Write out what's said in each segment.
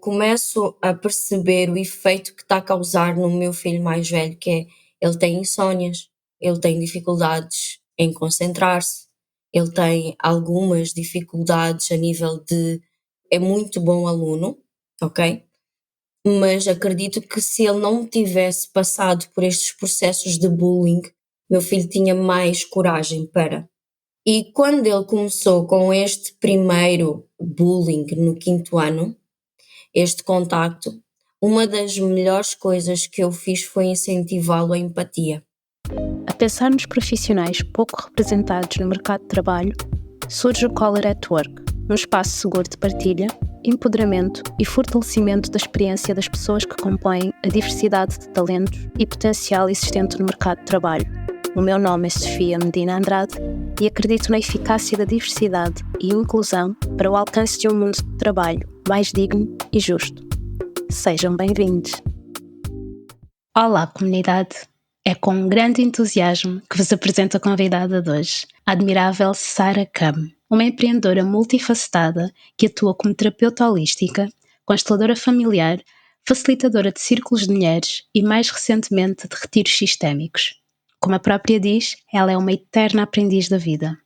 começo a perceber o efeito que está a causar no meu filho mais velho, que é, ele tem insónias, ele tem dificuldades em concentrar-se, ele tem algumas dificuldades a nível de é muito bom aluno, ok? Mas acredito que se ele não tivesse passado por estes processos de bullying, meu filho tinha mais coragem para. E quando ele começou com este primeiro bullying no quinto ano, este contacto, uma das melhores coisas que eu fiz foi incentivá-lo à empatia. A pensar nos profissionais pouco representados no mercado de trabalho, surge o Color at Work, um espaço seguro de partilha, empoderamento e fortalecimento da experiência das pessoas que compõem a diversidade de talentos e potencial existente no mercado de trabalho. O meu nome é Sofia Medina Andrade e acredito na eficácia da diversidade e inclusão para o alcance de um mundo de trabalho mais digno e justo. Sejam bem-vindos. Olá, comunidade! É com um grande entusiasmo que vos apresento a convidada de hoje, a admirável Sara Kam, uma empreendedora multifacetada que atua como terapeuta holística, consteladora familiar, facilitadora de círculos de mulheres e, mais recentemente, de retiros sistémicos. Como a própria diz, ela é uma eterna aprendiz da vida.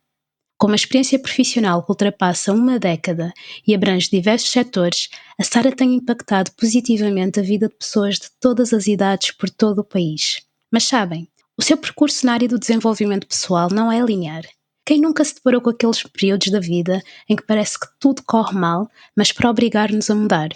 Com uma experiência profissional que ultrapassa uma década e abrange diversos setores, a Sara tem impactado positivamente a vida de pessoas de todas as idades por todo o país. Mas sabem, o seu percurso na área do desenvolvimento pessoal não é linear. Quem nunca se deparou com aqueles períodos da vida em que parece que tudo corre mal, mas para obrigar-nos a mudar?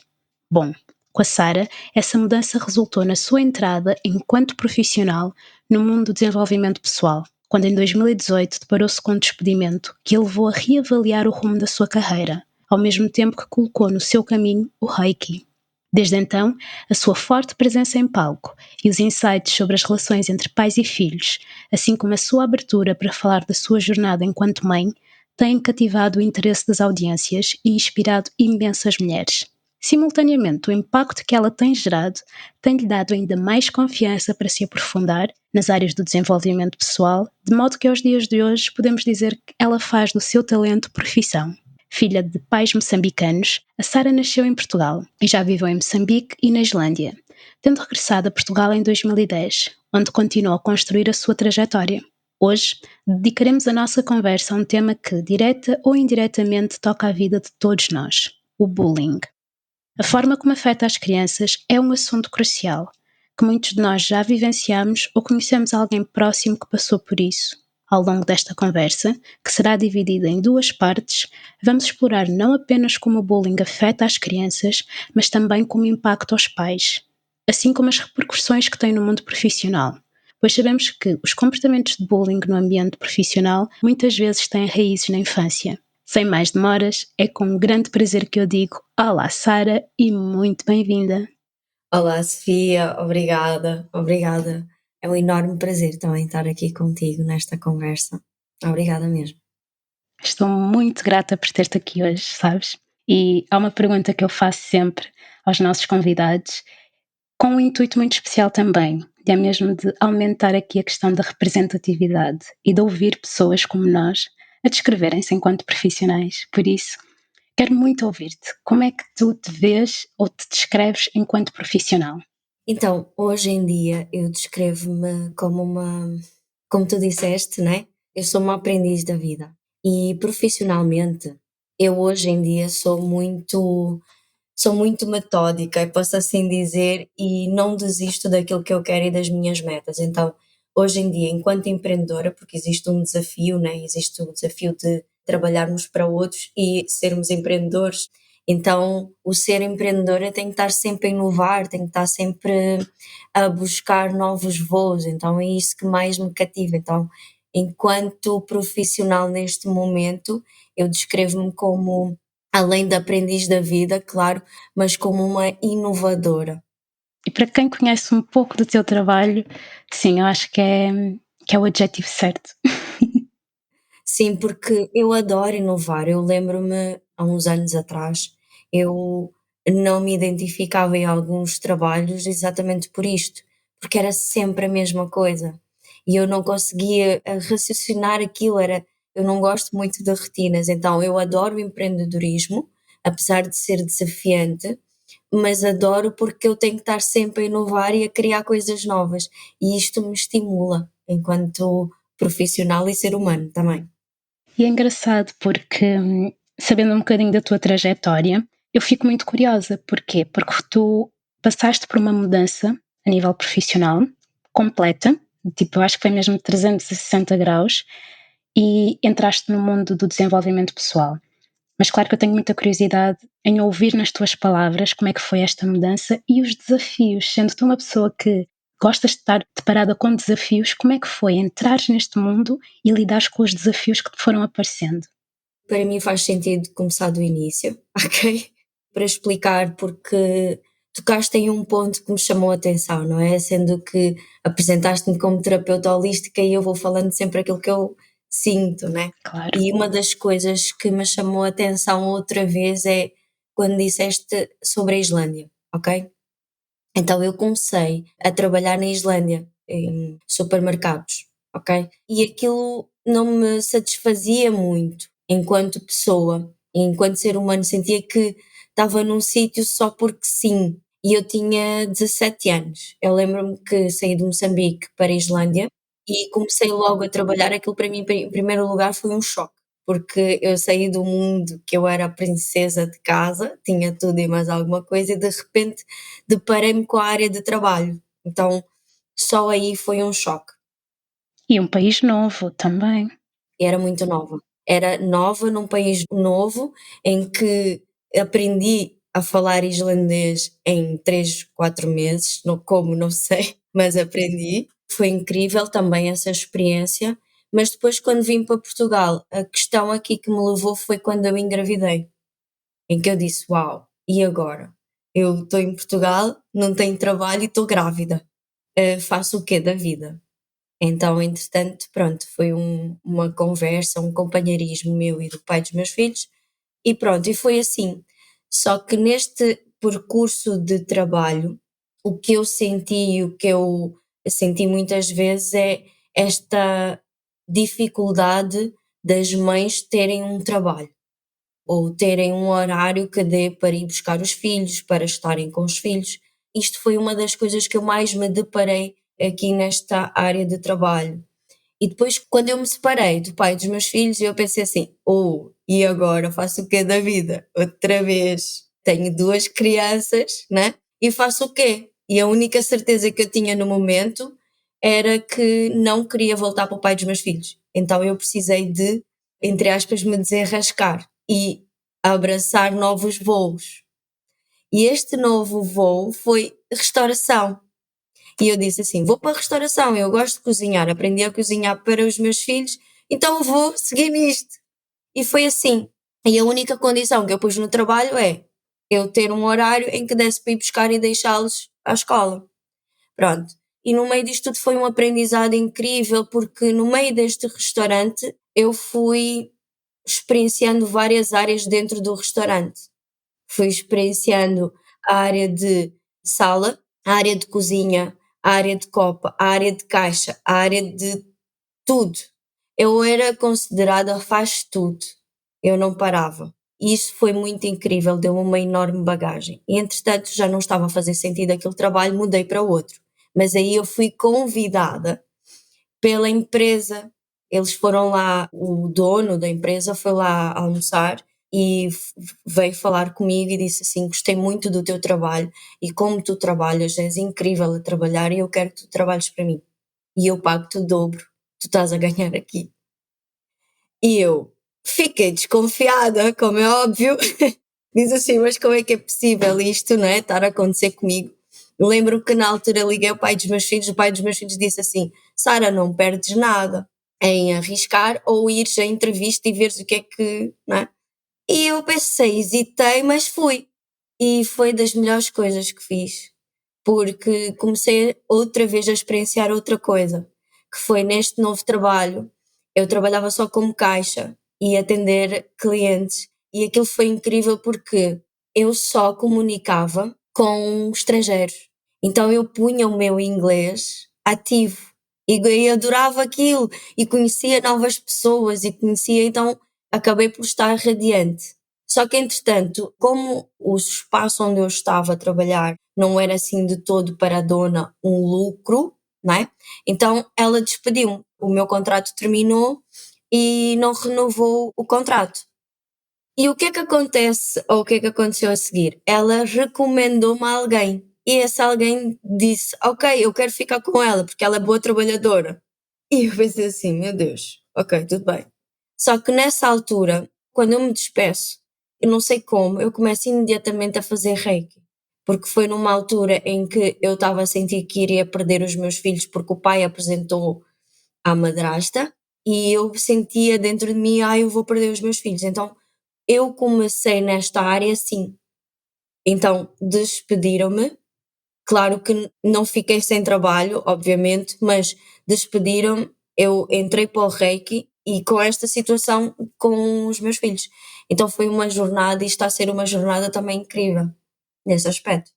Bom, com a Sara, essa mudança resultou na sua entrada enquanto profissional no mundo do desenvolvimento pessoal, quando em 2018 deparou-se com um despedimento que a levou a reavaliar o rumo da sua carreira, ao mesmo tempo que colocou no seu caminho o Reiki. Desde então, a sua forte presença em palco e os insights sobre as relações entre pais e filhos, assim como a sua abertura para falar da sua jornada enquanto mãe, têm cativado o interesse das audiências e inspirado imensas mulheres. Simultaneamente, o impacto que ela tem gerado tem-lhe dado ainda mais confiança para se aprofundar nas áreas do desenvolvimento pessoal, de modo que aos dias de hoje podemos dizer que ela faz do seu talento profissão. Filha de pais moçambicanos, a Sara nasceu em Portugal e já viveu em Moçambique e na Islândia, tendo regressado a Portugal em 2010, onde continuou a construir a sua trajetória. Hoje, dedicaremos a nossa conversa a um tema que, direta ou indiretamente, toca a vida de todos nós: o bullying. A forma como afeta as crianças é um assunto crucial, que muitos de nós já vivenciamos ou conhecemos alguém próximo que passou por isso. Ao longo desta conversa, que será dividida em duas partes, vamos explorar não apenas como o bullying afeta as crianças, mas também como impacta aos pais, assim como as repercussões que tem no mundo profissional, pois sabemos que os comportamentos de bullying no ambiente profissional muitas vezes têm raízes na infância. Sem mais demoras, é com um grande prazer que eu digo olá, Sara, e muito bem-vinda. Olá, Sofia, obrigada. É um enorme prazer também estar aqui contigo nesta conversa. Obrigada mesmo. Estou muito grata por ter-te aqui hoje, sabes? E há uma pergunta que eu faço sempre aos nossos convidados, com um intuito muito especial também, é mesmo de aumentar aqui a questão da representatividade e de ouvir pessoas como nós a descreverem-se enquanto profissionais. Por isso, quero muito ouvir-te. Como é que tu te vês ou te descreves enquanto profissional? Então, hoje em dia eu descrevo-me como tu disseste, né? Eu sou uma aprendiz da vida. E profissionalmente, eu hoje em dia sou muito metódica, eu posso assim dizer, e não desisto daquilo que eu quero e das minhas metas. Então, hoje em dia, enquanto empreendedora, porque existe um desafio, né? Existe o desafio de trabalharmos para outros e sermos empreendedores. Então, o ser empreendedora tem que estar sempre a inovar, tem que estar sempre a buscar novos voos. Então, é isso que mais me cativa. Então, enquanto profissional neste momento, eu descrevo-me como, além de aprendiz da vida, claro, mas como uma inovadora. E para quem conhece um pouco do teu trabalho, sim, eu acho que é o adjetivo certo. Sim, porque eu adoro inovar. Eu lembro-me, há uns anos atrás, eu não me identificava em alguns trabalhos exatamente por isto, porque era sempre a mesma coisa. E eu não conseguia raciocinar aquilo, eu não gosto muito de rotinas, então eu adoro o empreendedorismo, apesar de ser desafiante, mas adoro porque eu tenho que estar sempre a inovar e a criar coisas novas, e isto me estimula enquanto profissional e ser humano também. E é engraçado porque, sabendo um bocadinho da tua trajetória, eu fico muito curiosa. Porquê? Porque tu passaste por uma mudança a nível profissional completa, tipo, eu acho que foi mesmo 360 graus, e entraste no mundo do desenvolvimento pessoal. Mas claro que eu tenho muita curiosidade em ouvir nas tuas palavras como é que foi esta mudança e os desafios. Sendo tu uma pessoa que gostas de estar deparada com desafios, como é que foi entrares neste mundo e lidares com os desafios que te foram aparecendo? Para mim faz sentido começar do início, ok? Para explicar, porque tocaste em um ponto que me chamou a atenção, não é? Sendo que apresentaste-me como terapeuta holística e eu vou falando sempre aquilo que eu sinto, né? Claro. E uma das coisas que me chamou a atenção outra vez é quando disseste sobre a Islândia, ok? Então eu comecei a trabalhar na Islândia, em supermercados, ok? E aquilo não me satisfazia muito enquanto pessoa, enquanto ser humano, sentia que estava num sítio só porque sim. E eu tinha 17 anos. Eu lembro-me que saí de Moçambique para a Islândia e comecei logo a trabalhar. Aquilo para mim, em primeiro lugar, foi um choque, porque eu saí do mundo que eu era a princesa de casa, tinha tudo e mais alguma coisa, e de repente deparei-me com a área de trabalho. Então, só aí foi um choque. E um país novo também. Era muito nova. Era nova num país novo, em que aprendi a falar islandês em 3 4 meses, como não sei, mas aprendi. Foi incrível também essa experiência, mas depois quando vim para Portugal, a questão aqui que me levou foi quando eu engravidei, em que eu disse: "Uau, e agora? Eu estou em Portugal, não tenho trabalho e estou grávida, faço o quê da vida?". Então, entretanto, pronto, foi uma conversa, um companheirismo meu e do pai dos meus filhos, e pronto, e foi assim. Só que neste percurso de trabalho, o que eu senti e o que eu senti muitas vezes é esta dificuldade das mães terem um trabalho ou terem um horário que dê para ir buscar os filhos, para estarem com os filhos. Isto foi uma das coisas que eu mais me deparei aqui nesta área de trabalho. E depois, quando eu me separei do pai dos meus filhos, eu pensei assim: oh, e agora faço o quê da vida? Outra vez. Tenho 2 crianças, né? E faço o quê? E a única certeza que eu tinha no momento era que não queria voltar para o pai dos meus filhos. Então eu precisei de, entre aspas, me desenrascar e abraçar novos voos. E este novo voo foi restauração. E eu disse assim: vou para a restauração, eu gosto de cozinhar, aprendi a cozinhar para os meus filhos, então vou seguir nisto. E foi assim. E a única condição que eu pus no trabalho é eu ter um horário em que desse para ir buscar e deixá-los à escola. Pronto. E no meio disto tudo foi um aprendizado incrível, porque no meio deste restaurante eu fui experienciando várias áreas dentro do restaurante. Fui experienciando a área de sala, a área de cozinha, a área de copa, a área de caixa, a área de tudo. Eu era considerada faz tudo. Eu não parava. E isso foi muito incrível, deu-me uma enorme bagagem. E entretanto já não estava a fazer sentido aquele trabalho, mudei para outro. Mas aí eu fui convidada pela empresa. Eles foram lá, o dono da empresa foi lá almoçar e veio falar comigo e disse assim: gostei muito do teu trabalho e como tu trabalhas, és incrível a trabalhar e eu quero que tu trabalhes para mim. E eu pago-te o dobro, tu estás a ganhar aqui. E eu fiquei desconfiada, como é óbvio. Diz assim: mas como é que é possível isto, não é? Estar a acontecer comigo. Lembro que na altura liguei ao pai dos meus filhos, o pai dos meus filhos disse assim: Sara, não perdes nada em arriscar ou ires à entrevista e veres o que é que, não é? E eu pensei, hesitei, mas fui. E foi das melhores coisas que fiz, porque comecei outra vez a experienciar outra coisa, que foi neste novo trabalho. Eu trabalhava só como caixa e atender clientes, e aquilo foi incrível porque eu só comunicava com estrangeiros. Então eu punha o meu inglês ativo e adorava aquilo e conhecia novas pessoas e conhecia, então acabei por estar radiante. Só que, entretanto, como o espaço onde eu estava a trabalhar não era assim de todo para a dona um lucro, não é? Então ela despediu-me. O meu contrato terminou e não renovou o contrato. E o que é que acontece, ou o que é que aconteceu a seguir? Ela recomendou-me a alguém. E esse alguém disse: Ok, eu quero ficar com ela porque ela é boa trabalhadora. E eu pensei assim: Meu Deus, ok, tudo bem. Só que nessa altura, quando eu me despeço, eu não sei como, eu começo imediatamente a fazer reiki. Porque foi numa altura em que eu estava a sentir que iria perder os meus filhos porque o pai apresentou à madrasta e eu sentia dentro de mim: eu vou perder os meus filhos. Então eu comecei nesta área sim. Então despediram-me, claro que não fiquei sem trabalho, obviamente, mas despediram-me, eu entrei para o Reiki e com esta situação com os meus filhos. Então foi uma jornada e está a ser uma jornada também incrível, nesse aspecto.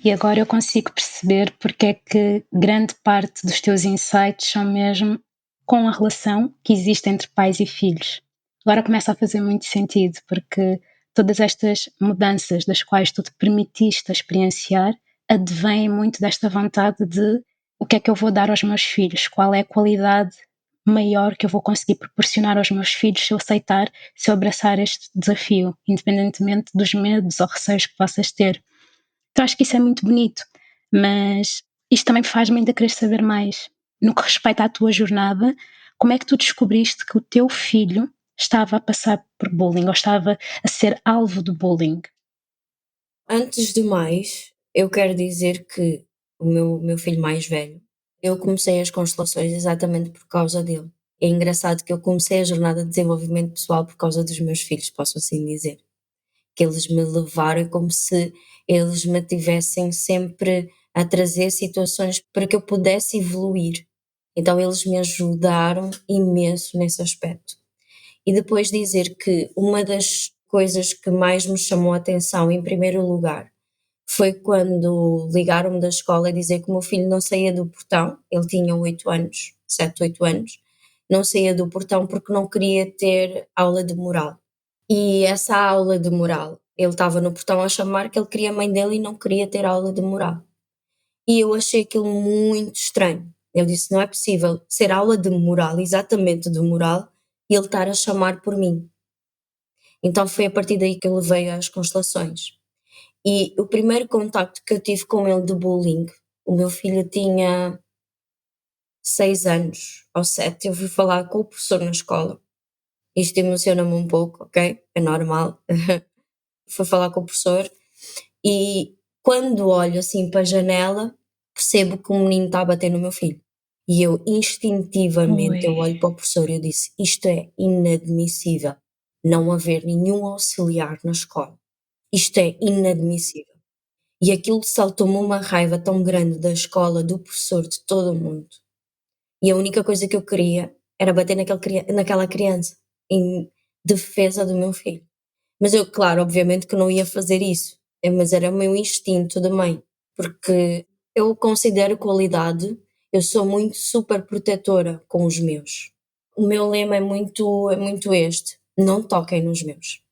E agora eu consigo perceber porque é que grande parte dos teus insights são mesmo com a relação que existe entre pais e filhos. Agora começa a fazer muito sentido, porque todas estas mudanças das quais tu te permitiste experienciar advêm muito desta vontade de o que é que eu vou dar aos meus filhos, qual é a qualidade maior que eu vou conseguir proporcionar aos meus filhos se eu aceitar, se eu abraçar este desafio, independentemente dos medos ou receios que possas ter. Então acho que isso é muito bonito, mas isto também faz-me ainda querer saber mais. No que respeita à tua jornada, como é que tu descobriste que o teu filho estava a passar por bullying ou estava a ser alvo do bullying? Antes de mais, eu quero dizer que o meu filho mais velho, eu comecei as constelações exatamente por causa dele. É engraçado que eu comecei a jornada de desenvolvimento pessoal por causa dos meus filhos, posso assim dizer. Que eles me levaram como se eles me tivessem sempre a trazer situações para que eu pudesse evoluir. Então eles me ajudaram imenso nesse aspecto. E depois dizer que uma das coisas que mais me chamou a atenção, em primeiro lugar, foi quando ligaram-me da escola a dizer que o meu filho não saía do portão, ele tinha 8 anos, 7, 8 anos, não saía do portão porque não queria ter aula de moral. E essa aula de moral, ele estava no portão a chamar que ele queria a mãe dele e não queria ter aula de moral. E eu achei aquilo muito estranho. Eu disse: não é possível ser aula de moral, exatamente de moral, e ele estar a chamar por mim. Então foi a partir daí que eu levei às constelações. E o primeiro contacto que eu tive com ele de bullying, o meu filho tinha 6 anos ou 7, eu fui falar com o professor na escola. Isto emociona-me um pouco, ok? É normal. Fui falar com o professor e quando olho assim para a janela, percebo que um menino está a bater no meu filho. E eu instintivamente eu Ui. olho para o professor e eu disse: isto é inadmissível, não haver nenhum auxiliar na escola. Isto é inadmissível. E aquilo saltou-me uma raiva tão grande da escola, do professor, de todo o mundo. E a única coisa que eu queria era bater naquela criança, em defesa do meu filho. Mas eu, claro, obviamente que não ia fazer isso, mas era o meu instinto de mãe, porque eu considero qualidade, eu sou muito super protetora com os meus. O meu lema é muito este: não toquem nos meus,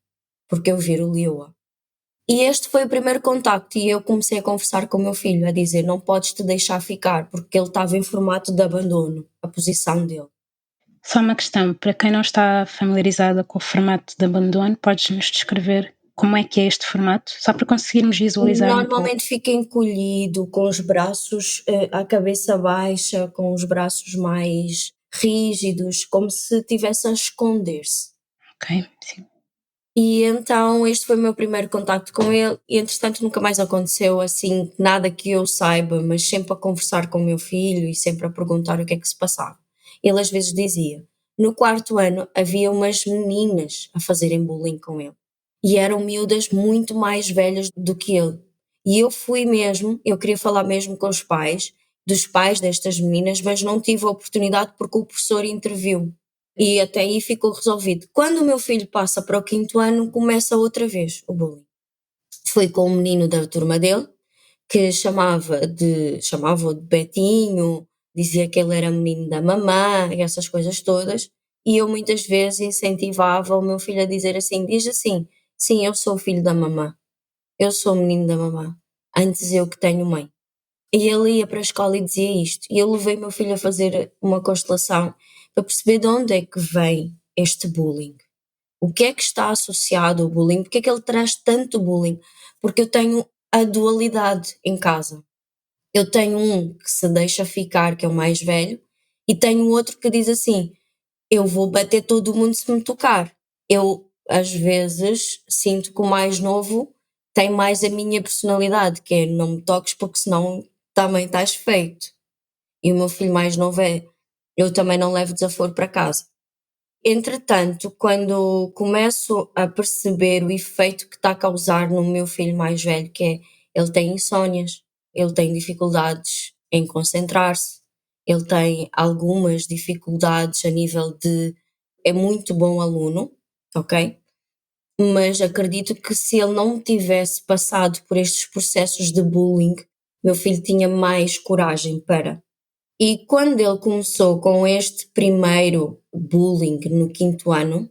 porque eu viro leoa. E este foi o primeiro contacto e eu comecei a conversar com o meu filho, a dizer: não podes te deixar ficar, porque ele estava em formato de abandono, a posição dele. Só uma questão, para quem não está familiarizada com o formato de abandono, podes-nos descrever como é que é este formato, só para conseguirmos visualizar um pouco. Normalmente fica encolhido, com os braços, a cabeça baixa, com os braços mais rígidos, como se estivesse a esconder-se. Ok, sim. E então este foi o meu primeiro contacto com ele e entretanto nunca mais aconteceu assim, nada que eu saiba, mas sempre a conversar com o meu filho e sempre a perguntar o que é que se passava. Ele às vezes dizia: no quarto ano havia umas meninas a fazerem bullying com ele e eram miúdas muito mais velhas do que ele. E eu fui mesmo, eu queria falar mesmo com os pais, dos pais destas meninas, mas não tive a oportunidade porque o professor interviu. E até aí ficou resolvido. Quando o meu filho passa para o quinto ano, começa outra vez o bullying. Foi com um menino da turma dele, que chamava-o de Betinho, dizia que ele era menino da mamã, e essas coisas todas. E eu muitas vezes incentivava o meu filho a dizer assim: diz assim, sim, eu sou o filho da mamã, eu sou o menino da mamã, antes eu que tenho mãe. E ele ia para a escola e dizia isto. E eu levei meu filho a fazer uma constelação para perceber de onde é que vem este bullying. O que é que está associado ao bullying? Porque é que ele traz tanto bullying? Porque eu tenho a dualidade em casa. Eu tenho um que se deixa ficar, que é o mais velho, e tenho outro que diz assim: eu vou bater todo mundo se me tocar. Eu, às vezes, sinto que o mais novo tem mais a minha personalidade, que é não me toques porque senão também estás feito. E o meu filho mais novo é: eu também não levo desaforo para casa. Entretanto, quando começo a perceber o efeito que está a causar no meu filho mais velho, que é ele tem insónias, ele tem dificuldades em concentrar-se, ele tem algumas dificuldades a nível de é muito bom aluno, ok? Mas acredito que se ele não tivesse passado por estes processos de bullying, meu filho tinha mais coragem para. E quando ele começou com este primeiro bullying no quinto ano,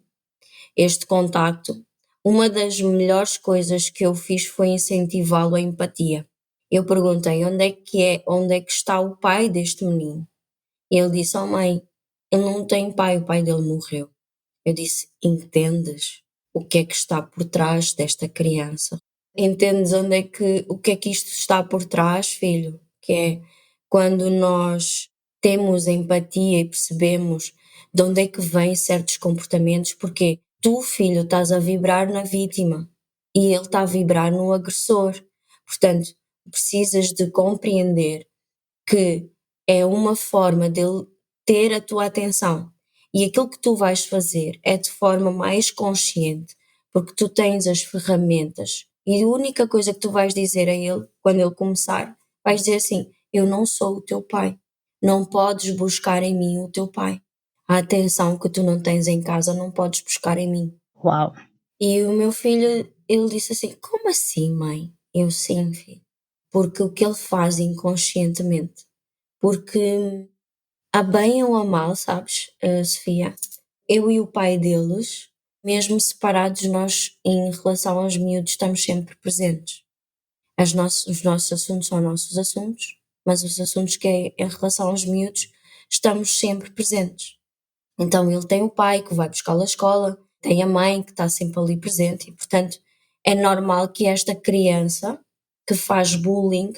este contacto, uma das melhores coisas que eu fiz foi incentivá-lo à empatia. Eu perguntei onde é que está o pai deste menino? E ele disse: "Oh mãe, ele não tem pai, o pai dele morreu." Eu disse: "Entendes o que é que está por trás desta criança? Entendes o que é que isto está por trás, filho? Que é quando nós temos empatia e percebemos de onde é que vêm certos comportamentos, porque tu, filho, estás a vibrar na vítima e ele está a vibrar no agressor. Portanto, precisas de compreender que é uma forma dele ter a tua atenção. E aquilo que tu vais fazer é de forma mais consciente, porque tu tens as ferramentas e a única coisa que tu vais dizer a ele, quando ele começar, vais dizer assim: eu não sou o teu pai. Não podes buscar em mim o teu pai. A atenção que tu não tens em casa não podes buscar em mim. Uau! E o meu filho, ele disse assim: como assim, mãe? Eu sim, filho. Porque o que ele faz inconscientemente, porque a bem ou a mal, sabes, Sofia, eu e o pai deles, mesmo separados, nós em relação aos miúdos estamos sempre presentes. Os nossos assuntos são nossos assuntos, mas os assuntos que é em relação aos miúdos, estamos sempre presentes. Então ele tem o pai que vai buscá-lo à escola, tem a mãe que está sempre ali presente e, portanto, é normal que esta criança que faz bullying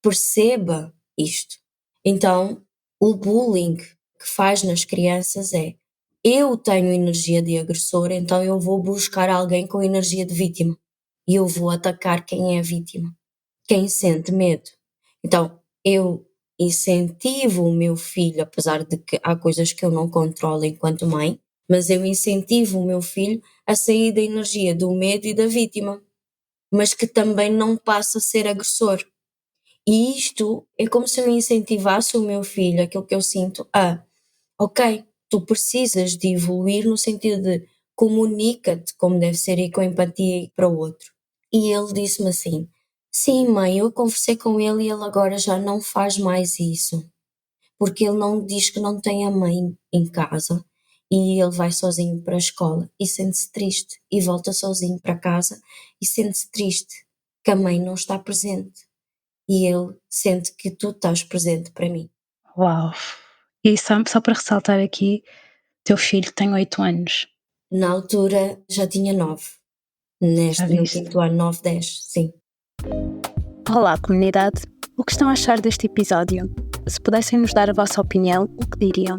perceba isto. Então, o bullying que faz nas crianças é: eu tenho energia de agressor, então eu vou buscar alguém com energia de vítima e eu vou atacar quem é a vítima, quem sente medo. Então, eu incentivo o meu filho, apesar de que há coisas que eu não controlo enquanto mãe, mas eu incentivo o meu filho a sair da energia do medo e da vítima, mas que também não passa a ser agressor. E isto é como se eu incentivasse o meu filho, aquilo que eu sinto, ok, tu precisas de evoluir no sentido de comunica-te como deve ser e com empatia para o outro. E ele disse-me assim: sim, mãe, eu conversei com ele e ele agora já não faz mais isso, porque ele não diz que não tem a mãe em casa e ele vai sozinho para a escola e sente-se triste e volta sozinho para casa e sente-se triste que a mãe não está presente e ele sente que tu estás presente para mim. Uau! E só para ressaltar aqui, teu filho tem 8 anos, Na altura já tinha 9, já no viste? quinto ano 9, 10, sim. Olá, comunidade! O que estão a achar deste episódio? Se pudessem nos dar a vossa opinião, o que diriam?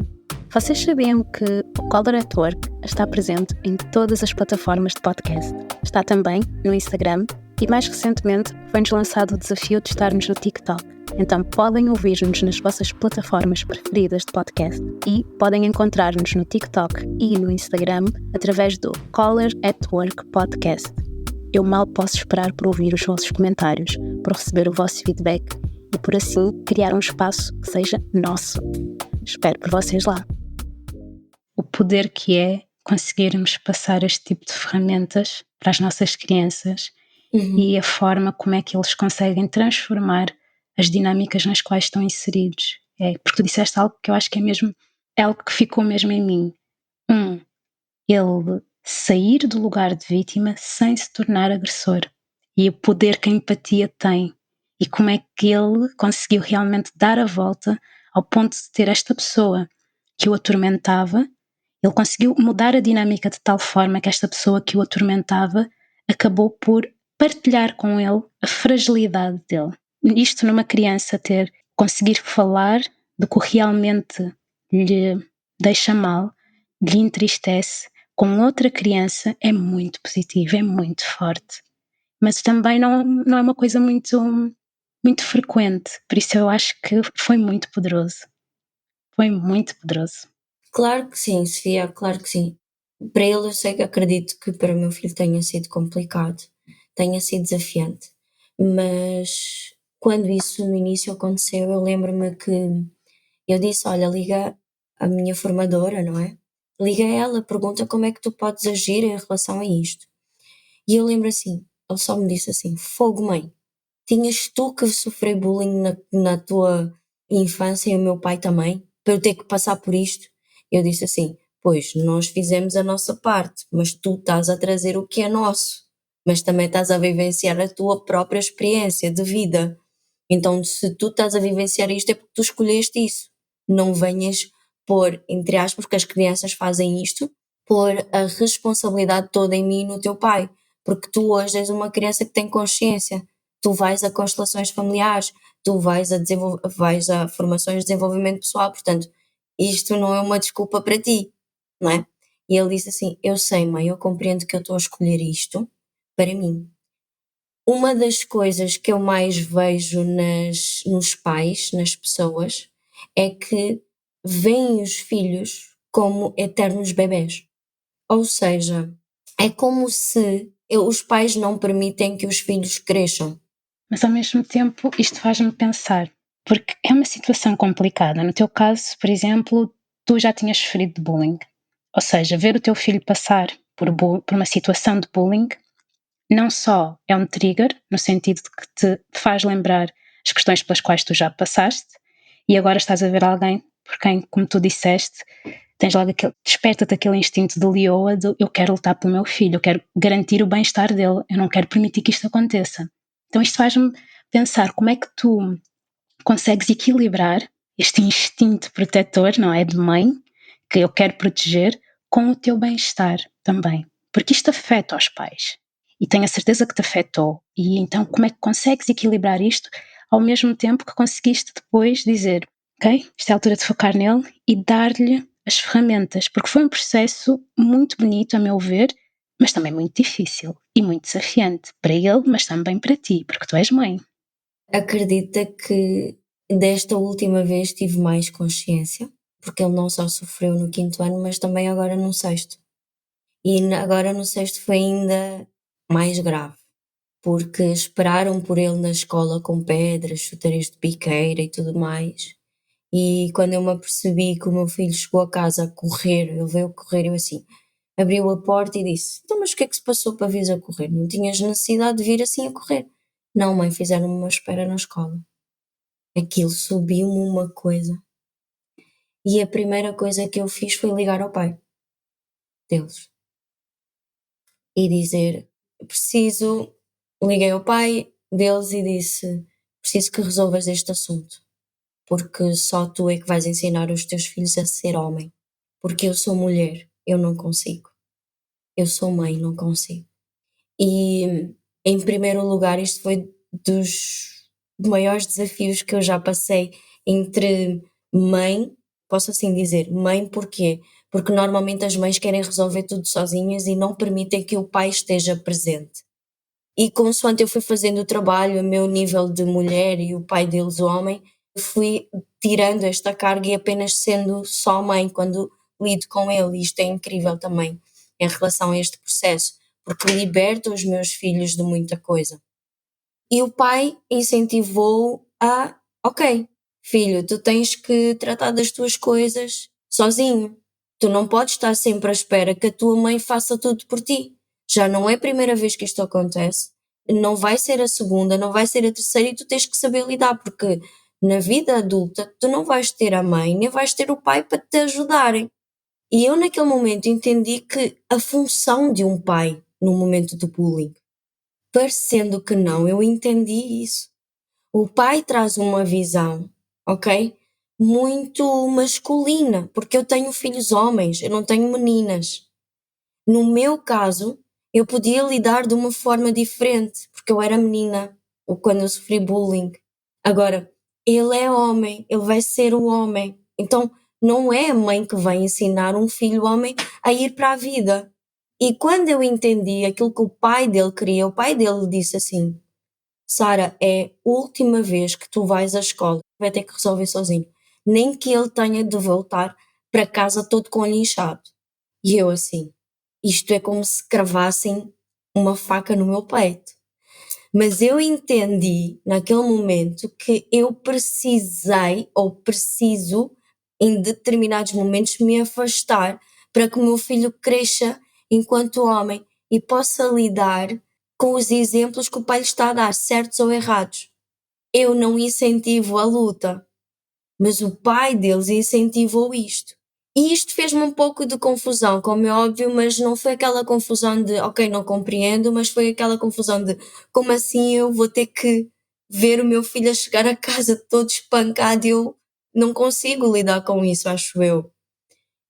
Vocês sabiam que o Color at Work está presente em todas as plataformas de podcast? Está também no Instagram e, mais recentemente, foi-nos lançado o desafio de estarmos no TikTok. Então podem ouvir-nos nas vossas plataformas preferidas de podcast e podem encontrar-nos no TikTok e no Instagram através do Color at Work Podcast. Eu mal posso esperar por ouvir os vossos comentários, por receber o vosso feedback e por assim criar um espaço que seja nosso. Espero por vocês lá. O poder que é conseguirmos passar este tipo de ferramentas para as nossas crianças e a forma como é que eles conseguem transformar as dinâmicas nas quais estão inseridos. Porque tu disseste algo que eu acho que é algo que ficou mesmo em mim. Ele sair do lugar de vítima sem se tornar agressor. E o poder que a empatia tem. E como é que ele conseguiu realmente dar a volta ao ponto de ter esta pessoa que o atormentava. Ele conseguiu mudar a dinâmica de tal forma que esta pessoa que o atormentava acabou por partilhar com ele a fragilidade dele. Isto numa criança conseguir falar do que realmente lhe deixa mal, lhe entristece, com outra criança é muito positivo, é muito forte. Mas também não é uma coisa muito frequente, por isso eu acho que foi muito poderoso. Foi muito poderoso. Claro que sim, Sofia, claro que sim. Para ele eu sei que acredito que para o meu filho tenha sido complicado, tenha sido desafiante, mas quando isso no início aconteceu, eu lembro-me que eu disse: "Olha, liga à minha formadora, não é? Liga a ela, pergunta como é que tu podes agir em relação a isto". E eu lembro assim, ele só me disse assim: "Fogo, mãe, tinhas tu que sofrer bullying na tua infância e o meu pai também, para eu ter que passar por isto?". Eu disse assim: "Pois, nós fizemos a nossa parte, mas tu estás a trazer o que é nosso, mas também estás a vivenciar a tua própria experiência de vida. Então, se tu estás a vivenciar isto é porque tu escolheste isso. Não venhas pôr, entre aspas, porque as crianças fazem isto, pôr a responsabilidade toda em mim e no teu pai, porque tu hoje és uma criança que tem consciência. Tu vais a constelações familiares, tu vais a formações de desenvolvimento pessoal, portanto, isto não é uma desculpa para ti, não é?". E ele disse assim: "Eu sei, mãe, eu compreendo que eu estou a escolher isto para mim". Uma das coisas que eu mais vejo nos pais, nas pessoas, é que veem os filhos como eternos bebés. Ou seja, é como se os pais não permitem que os filhos cresçam. Mas ao mesmo tempo isto faz-me pensar, porque é uma situação complicada. No teu caso, por exemplo, tu já tinhas sofrido de bullying. Ou seja, ver o teu filho passar por uma situação de bullying não só é um trigger, no sentido de que te faz lembrar as questões pelas quais tu já passaste, e agora estás a ver alguém por quem, como tu disseste, tens logo desperta-te aquele instinto de leoa de eu quero lutar pelo meu filho, eu quero garantir o bem-estar dele, eu não quero permitir que isto aconteça. Então isto faz-me pensar como é que tu consegues equilibrar este instinto protetor, não é, de mãe, que eu quero proteger, com o teu bem-estar também. Porque isto afeta os pais. E tenho a certeza que te afetou. E então como é que consegues equilibrar isto ao mesmo tempo que conseguiste depois dizer, ok, isto é a altura de focar nele e dar-lhe as ferramentas, porque foi um processo muito bonito, a meu ver, mas também muito difícil e muito desafiante para ele, mas também para ti, porque tu és mãe. Acredita que desta última vez tive mais consciência, porque ele não só sofreu no quinto ano, mas também agora no sexto. E agora no sexto foi ainda mais grave, porque esperaram por ele na escola com pedras, chuteiras de piqueira e tudo mais. E quando eu me apercebi que o meu filho chegou a casa a correr, ele veio correr, eu assim, abriu a porta e disse: "Então, mas o que é que se passou para vires a correr? Não tinhas necessidade de vir assim a correr". "Não, mãe, fizeram-me uma espera na escola". Aquilo subiu-me uma coisa. E a primeira coisa que eu fiz foi ligar ao pai deles e dizer: "Preciso". Liguei ao pai deles e disse: "Preciso que resolvas este assunto, porque só tu é que vais ensinar os teus filhos a ser homem, porque eu sou mulher, eu não consigo. Eu sou mãe, não consigo". E, em primeiro lugar, isto foi dos maiores desafios que eu já passei entre mãe, posso assim dizer, mãe porquê? Porque normalmente as mães querem resolver tudo sozinhas e não permitem que o pai esteja presente. E consoante eu fui fazendo o trabalho, a meu nível de mulher e o pai deles homem, fui tirando esta carga e apenas sendo só mãe quando lido com ele, e isto é incrível também em relação a este processo, porque liberta os meus filhos de muita coisa. E o pai incentivou a: "Ok, filho, tu tens que tratar das tuas coisas sozinho. Tu não podes estar sempre à espera que a tua mãe faça tudo por ti. Já não é a primeira vez que isto acontece, não vai ser a segunda, não vai ser a terceira e tu tens que saber lidar, porque na vida adulta tu não vais ter a mãe nem vais ter o pai para te ajudarem. E eu naquele momento entendi que a função de um pai no momento do bullying, parecendo que não, eu entendi isso. O pai traz uma visão, ok? Muito masculina, porque eu tenho filhos homens, eu não tenho meninas. No meu caso, eu podia lidar de uma forma diferente, porque eu era menina, ou quando eu sofri bullying. Agora, ele é homem, ele vai ser um homem. Então, não é a mãe que vai ensinar um filho homem a ir para a vida. E quando eu entendi aquilo que o pai dele queria, o pai dele disse assim: Sara, é a última vez que tu vais à escola, vai ter que resolver sozinho. Nem que ele tenha de voltar para casa todo com o olho inchado. E eu assim, isto é como se cravassem uma faca no meu peito. Mas eu entendi naquele momento que eu precisei ou preciso, em determinados momentos, me afastar para que o meu filho cresça enquanto homem e possa lidar com os exemplos que o pai lhe está a dar, certos ou errados. Eu não incentivo a luta, mas o pai deles incentivou isto. E isto fez-me um pouco de confusão, como é óbvio, mas não foi aquela confusão de, ok, não compreendo, mas foi aquela confusão de, como assim eu vou ter que ver o meu filho a chegar a casa todo espancado e eu não consigo lidar com isso, acho eu.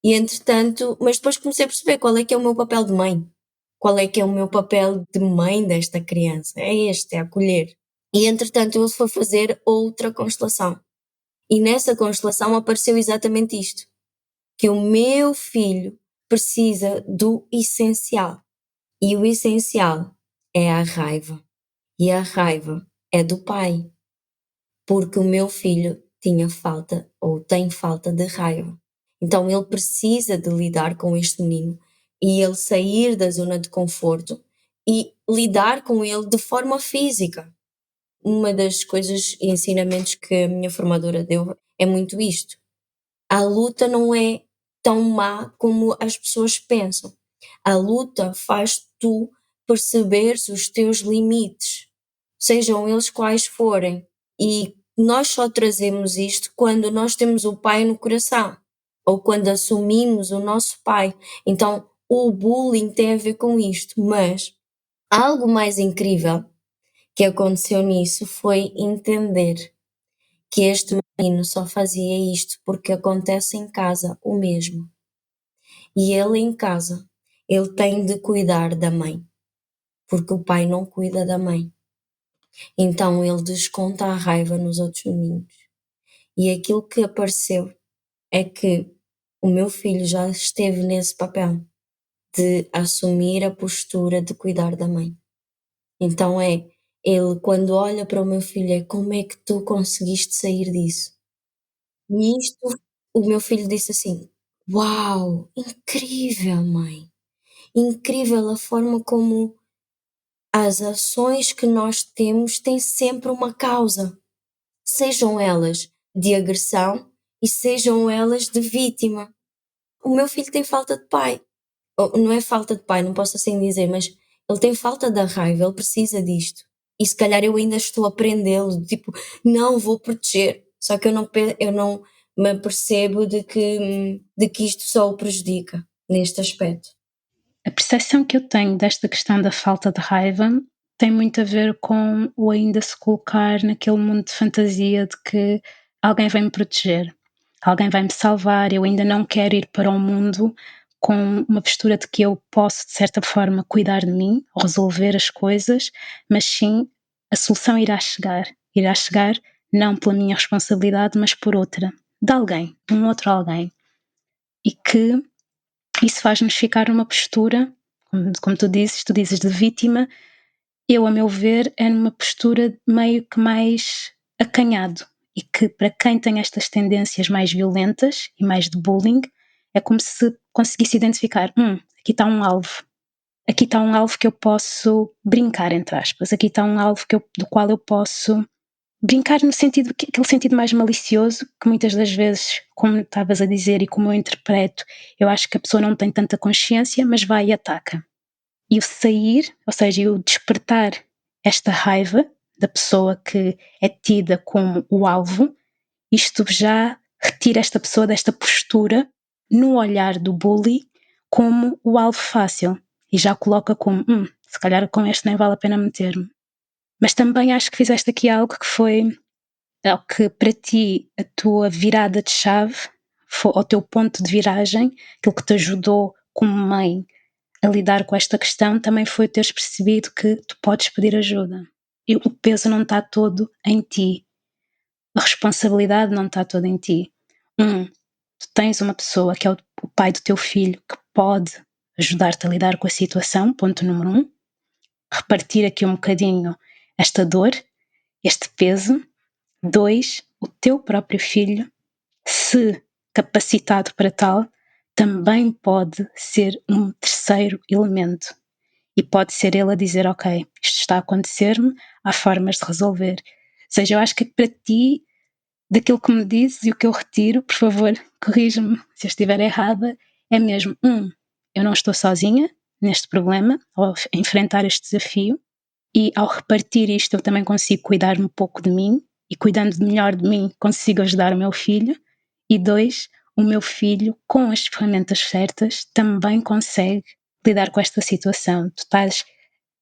E entretanto, mas depois comecei a perceber qual é que é o meu papel de mãe. Qual é que é o meu papel de mãe desta criança? É este, é acolher. E entretanto ele foi fazer outra constelação. E nessa constelação apareceu exatamente isto, que o meu filho precisa do essencial. E o essencial é a raiva. E a raiva é do pai, porque o meu filho tinha falta ou tem falta de raiva. Então ele precisa de lidar com este menino e ele sair da zona de conforto e lidar com ele de forma física. Uma das coisas e ensinamentos que a minha formadora deu é muito isto. A luta não é tão má como as pessoas pensam. A luta faz tu perceberes os teus limites, sejam eles quais forem. E nós só trazemos isto quando nós temos o pai no coração, ou quando assumimos o nosso pai. Então, o bullying tem a ver com isto, mas algo mais incrível que aconteceu nisso foi entender que este menino só fazia isto porque acontece em casa o mesmo. E ele em casa, ele tem de cuidar da mãe, porque o pai não cuida da mãe. Então ele desconta a raiva nos outros meninos. E aquilo que apareceu é que o meu filho já esteve nesse papel de assumir a postura de cuidar da mãe. Então ele quando olha para o meu filho é: como é que tu conseguiste sair disso? E isto, o meu filho disse assim: Uau, incrível, mãe! Incrível a forma como as ações que nós temos têm sempre uma causa, sejam elas de agressão e sejam elas de vítima. O meu filho tem falta de pai. Não é falta de pai, não posso assim dizer, mas ele tem falta da raiva, ele precisa disto. E se calhar eu ainda estou a prendê-lo, tipo, não vou proteger. Só que eu não me apercebo de que isto só o prejudica neste aspecto. A percepção que eu tenho desta questão da falta de raiva tem muito a ver com o ainda se colocar naquele mundo de fantasia de que alguém vai me proteger, alguém vai me salvar, eu ainda não quero ir para o mundo com uma postura de que eu posso, de certa forma, cuidar de mim, resolver as coisas, mas sim, a solução irá chegar não pela minha responsabilidade, mas por outra, de alguém, de um outro alguém. E que isso faz-nos ficar numa postura, como tu dizes de vítima, eu, a meu ver, é numa postura meio que mais acanhado, e que para quem tem estas tendências mais violentas e mais de bullying, é como se conseguisse identificar, aqui está um alvo que eu posso brincar, entre aspas, aqui está um alvo do qual eu posso brincar no sentido, aquele sentido mais malicioso, que muitas das vezes, como estavas a dizer e como eu interpreto, eu acho que a pessoa não tem tanta consciência, mas vai e ataca. E o sair, ou seja, o despertar esta raiva da pessoa que é tida como o alvo, isto já retira esta pessoa desta postura no olhar do bully como o alvo fácil e já coloca como, se calhar com este nem vale a pena meter-me. Mas também acho que fizeste aqui algo que foi, ou que para ti a tua virada de chave, foi o teu ponto de viragem, aquilo que te ajudou como mãe a lidar com esta questão, também foi teres percebido que tu podes pedir ajuda. E o peso não está todo em ti. A responsabilidade não está toda em ti. Tu tens uma pessoa que é o pai do teu filho que pode ajudar-te a lidar com a situação, ponto número 1. Repartir aqui um bocadinho esta dor, este peso. 2, o teu próprio filho, se capacitado para tal, também pode ser um terceiro elemento. E pode ser ele a dizer, ok, isto está a acontecer-me, há formas de resolver. Ou seja, eu acho que para ti, daquilo que me dizes e o que eu retiro, por favor, corrija-me se eu estiver errada, é mesmo, eu não estou sozinha neste problema, ao enfrentar este desafio, e ao repartir isto eu também consigo cuidar um pouco de mim, e cuidando melhor de mim consigo ajudar o meu filho. E 2, o meu filho, com as ferramentas certas, também consegue lidar com esta situação. Tu estás,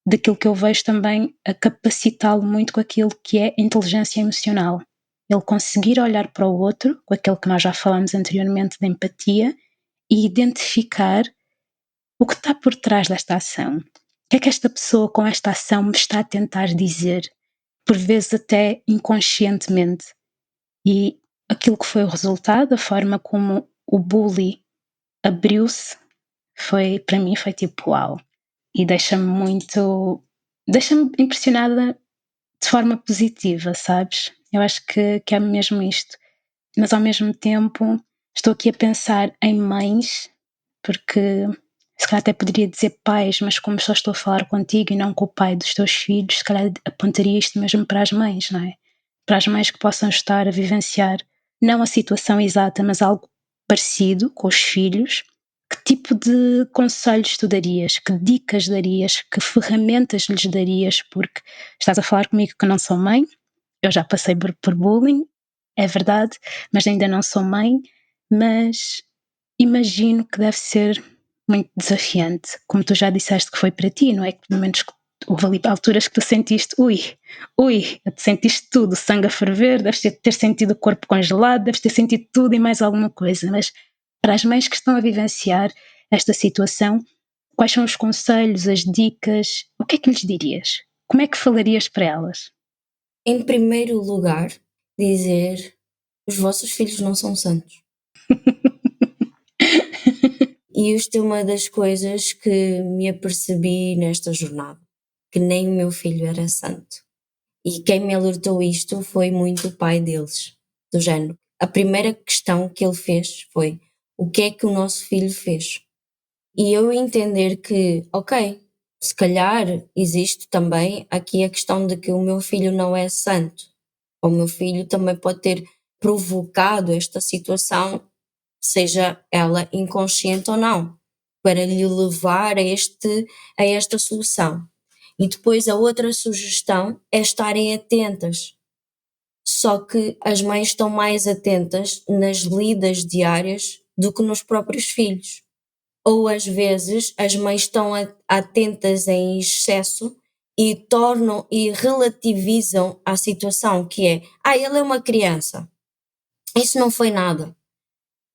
daquilo que eu vejo também, a capacitá-lo muito com aquilo que é inteligência emocional. Ele conseguir olhar para o outro, com aquilo que nós já falámos anteriormente de empatia, e identificar o que está por trás desta ação. O que é que esta pessoa com esta ação me está a tentar dizer? Por vezes até inconscientemente. E aquilo que foi o resultado, a forma como o bully abriu-se, foi, para mim, foi tipo uau. E deixa-me impressionada de forma positiva, sabes? Eu acho que é mesmo isto. Mas ao mesmo tempo estou aqui a pensar em mães, porque se calhar até poderia dizer pais, mas como só estou a falar contigo e não com o pai dos teus filhos, se calhar apontaria isto mesmo para as mães, não é? Para as mães que possam estar a vivenciar, não a situação exata, mas algo parecido com os filhos. Que tipo de conselhos tu darias? Que dicas darias? Que ferramentas lhes darias? Porque estás a falar comigo que não sou mãe, eu já passei por bullying, é verdade, mas ainda não sou mãe, mas imagino que deve ser muito desafiante, como tu já disseste que foi para ti, não é? Que pelo menos houve ali alturas que tu sentiste, tu sentiste tudo, o sangue a ferver, deves ter sentido o corpo congelado, deves ter sentido tudo e mais alguma coisa, mas para as mães que estão a vivenciar esta situação, quais são os conselhos, as dicas, o que é que lhes dirias? Como é que falarias para elas? Em primeiro lugar, dizer: os vossos filhos não são santos. E isto é uma das coisas que me apercebi nesta jornada, que nem o meu filho era santo. E quem me alertou isto foi muito o pai deles, do género. A primeira questão que ele fez foi: o que é que o nosso filho fez? E eu entender que, ok, se calhar existe também aqui a questão de que o meu filho não é santo. O meu filho também pode ter provocado esta situação, seja ela inconsciente ou não, para lhe levar a esta solução. E depois a outra sugestão é estarem atentas. Só que as mães estão mais atentas nas lidas diárias do que nos próprios filhos. Ou às vezes as mães estão atentas em excesso e tornam e relativizam a situação, que é: ele é uma criança, isso não foi nada.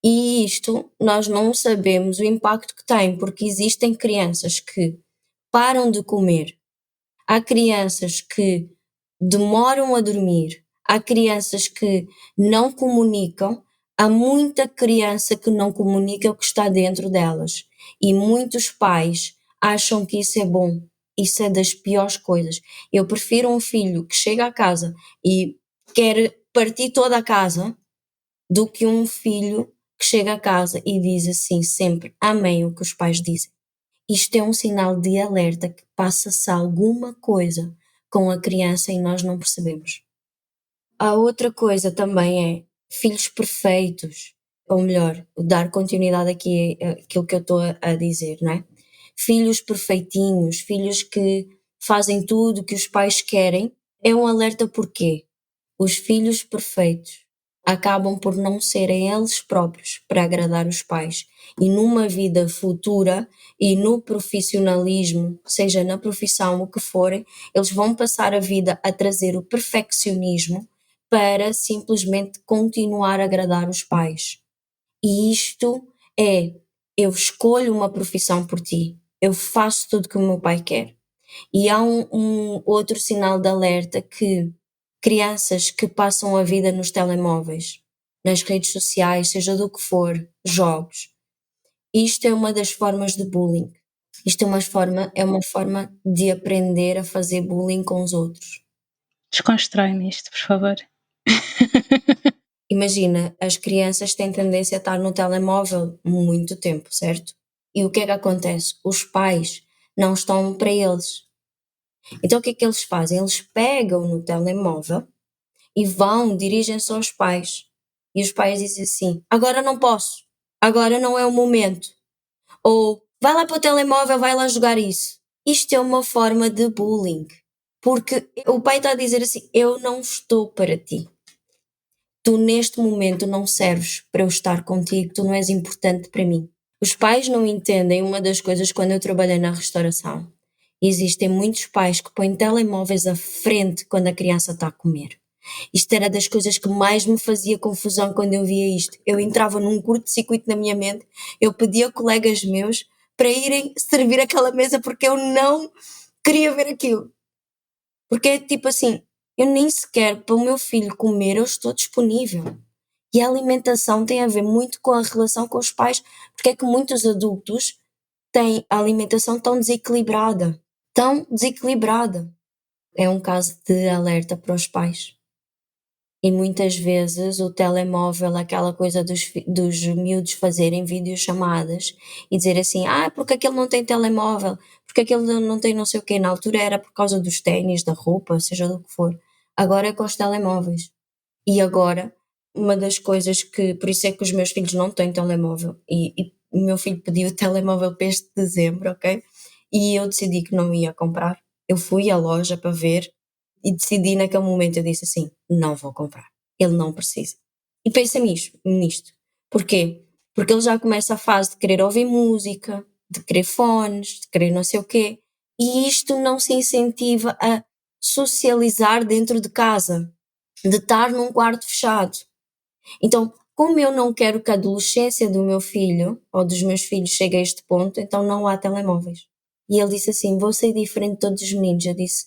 E isto nós não sabemos o impacto que tem, porque existem crianças que param de comer, há crianças que demoram a dormir, há crianças que não comunicam, há muita criança que não comunica o que está dentro delas. E muitos pais acham que isso é bom. Isso é das piores coisas. Eu prefiro um filho que chega à casa e quer partir toda a casa do que um filho que chega a casa e diz assim sempre: amém o que os pais dizem. Isto é um sinal de alerta que passa-se alguma coisa com a criança e nós não percebemos. A outra coisa também é filhos perfeitos, ou melhor, dar continuidade aqui àquilo que eu estou a dizer, não é? Filhos perfeitinhos, filhos que fazem tudo o que os pais querem, é um alerta. Porquê? Os filhos perfeitos acabam por não serem eles próprios para agradar os pais. E numa vida futura e no profissionalismo, seja na profissão o que forem, eles vão passar a vida a trazer o perfeccionismo para simplesmente continuar a agradar os pais. E isto eu escolho uma profissão por ti, eu faço tudo que o meu pai quer. E há um outro sinal de alerta que crianças que passam a vida nos telemóveis, nas redes sociais, seja do que for, jogos, isto é uma das formas de bullying. Isto é uma forma de aprender a fazer bullying com os outros. Desconstrói-me isto, por favor. Imagina, as crianças têm tendência a estar no telemóvel muito tempo, certo? E o que é que acontece? Os pais não estão para eles. Então o que é que eles fazem? Eles pegam no telemóvel e dirigem-se aos pais. E os pais dizem assim: agora não posso, agora não é o momento. Ou vai lá para o telemóvel, vai lá jogar isso. Isto é uma forma de bullying. Porque o pai está a dizer assim: eu não estou para ti. Tu neste momento não serves para eu estar contigo, tu não és importante para mim. Os pais não entendem uma das coisas quando eu trabalhei na restauração. Existem muitos pais que põem telemóveis à frente quando a criança está a comer. Isto era das coisas que mais me fazia confusão quando eu via isto. Eu entrava num curto-circuito na minha mente, eu pedia a colegas meus para irem servir aquela mesa porque eu não queria ver aquilo. Porque é tipo assim, eu nem sequer para o meu filho comer eu estou disponível. E a alimentação tem a ver muito com a relação com os pais, porque é que muitos adultos têm a alimentação tão desequilibrada. Tão desequilibrada. É um caso de alerta para os pais. E muitas vezes o telemóvel, aquela coisa dos miúdos fazerem videochamadas e dizer assim, porque aquele não tem telemóvel, porque aquele não tem não sei o quê. Na altura era por causa dos ténis, da roupa, seja do que for. Agora é com os telemóveis. E agora, uma das coisas que, por isso é que os meus filhos não têm telemóvel, e o meu filho pediu o telemóvel para este dezembro, ok? E eu decidi que não ia comprar. Eu fui à loja para ver e decidi naquele momento, eu disse assim, não vou comprar, ele não precisa. E pensa nisto. Porquê? Porque ele já começa a fase de querer ouvir música, de querer fones, de querer não sei o quê, e isto não se incentiva a socializar dentro de casa, de estar num quarto fechado. Então, como eu não quero que a adolescência do meu filho, ou dos meus filhos, chegue a este ponto, então não há telemóveis. E ele disse assim, vou ser diferente de todos os meninos. Eu disse,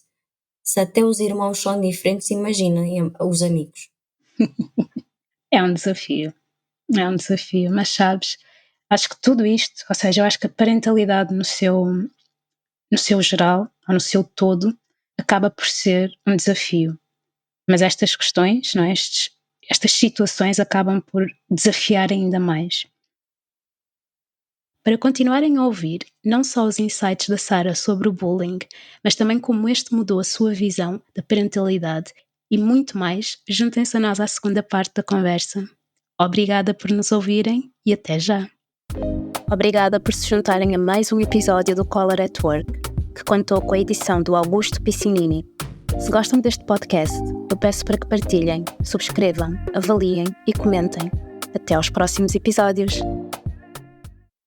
se até os irmãos são diferentes, imagina os amigos. É um desafio, mas sabes, acho que tudo isto, ou seja, eu acho que a parentalidade no seu geral, ou no seu todo, acaba por ser um desafio. Mas estas questões, não é? Estas situações acabam por desafiar ainda mais. Para continuarem a ouvir não só os insights da Sara sobre o bullying, mas também como este mudou a sua visão da parentalidade e muito mais, juntem-se a nós à segunda parte da conversa. Obrigada por nos ouvirem e até já! Obrigada por se juntarem a mais um episódio do Color at Work, que contou com a edição do Augusto Piscinini. Se gostam deste podcast, eu peço para que partilhem, subscrevam, avaliem e comentem. Até aos próximos episódios!